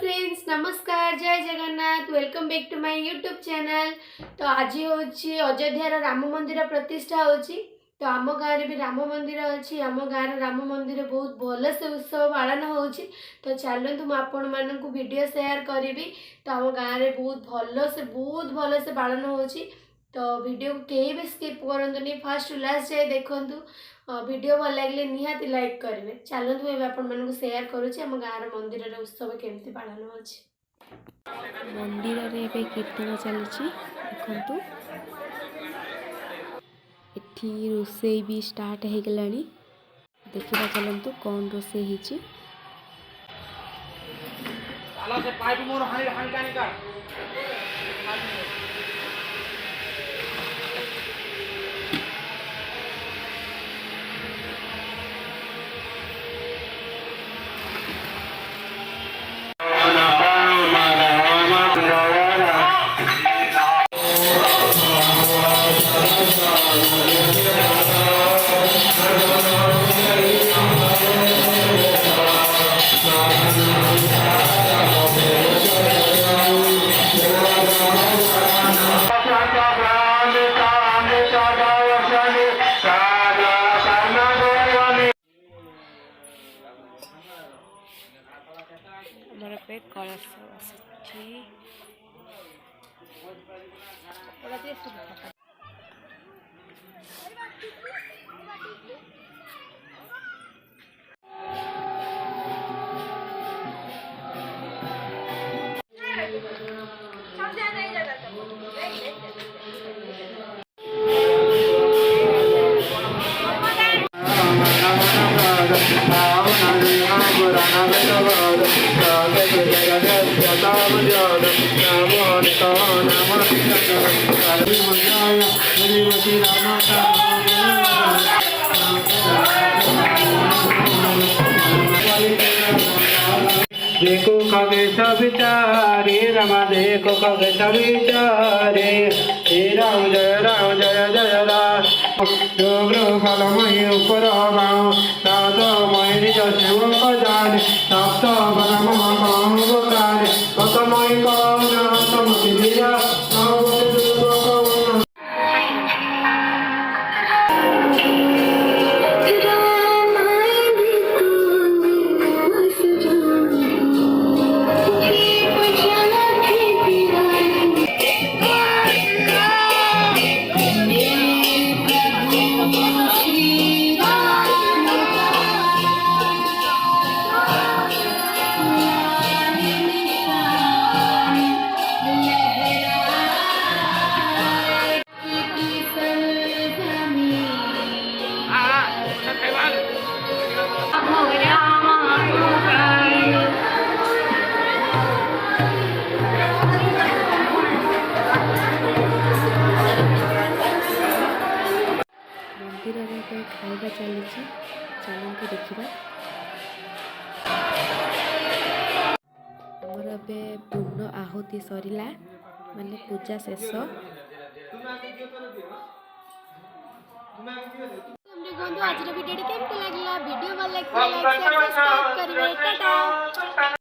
Friends नमस्कार जय Jagannath welcome back to my YouTube channel. तो आज हूँ अयोध्या राम मंदिर प्रतिष्ठा होची। तो आम गाँव भी राम मंदिर अच्छी आम गाँव राम मंदिर बहुत भल से उत्सव पालन होची। तो चलतु मुझे आपण मानक वीडियो शेयर करी। तो आम गाँव में बहुत भल से पालन होची। तो वीडियो को कहीं भी स्किप करंतुनी फास्ट टू लास्ट जाए देखंतु। वीडियो भल लगे निहाती लाइक करेंगे। चलतु मैं आपण मानक शेयर करुँच आम गाँव मंदिर उत्सव केमती पालन होची। मंदिर रे बे कीर्तन चलुची देखंतु। एठी रोषेई भी स्टार्ट हो गलानी। देखिबा चलंतु कौन रोषेई हिची। आला से पाइप मोर हानि हानि कानी का हमारा पे कलश आसी देखो खगे सब विचारे रमा देखो खगे सब विचारे हे राम जय जय राम जोग्र फलमय ऊपर गाँव सात मय निज सेवक जाने सप्त बलम महाकान कतमय कौन तम सिद्धिया मंदिर रे खाଇବା चलुची। चलंतु देखिबा। हमर बे पूर्ण आहुति सरिला माने पूजा शेष। आज वीडियो केमती लगला वीडियो भल लगे लाइक शेयर सब्सक्राइब करिवे। टाटा।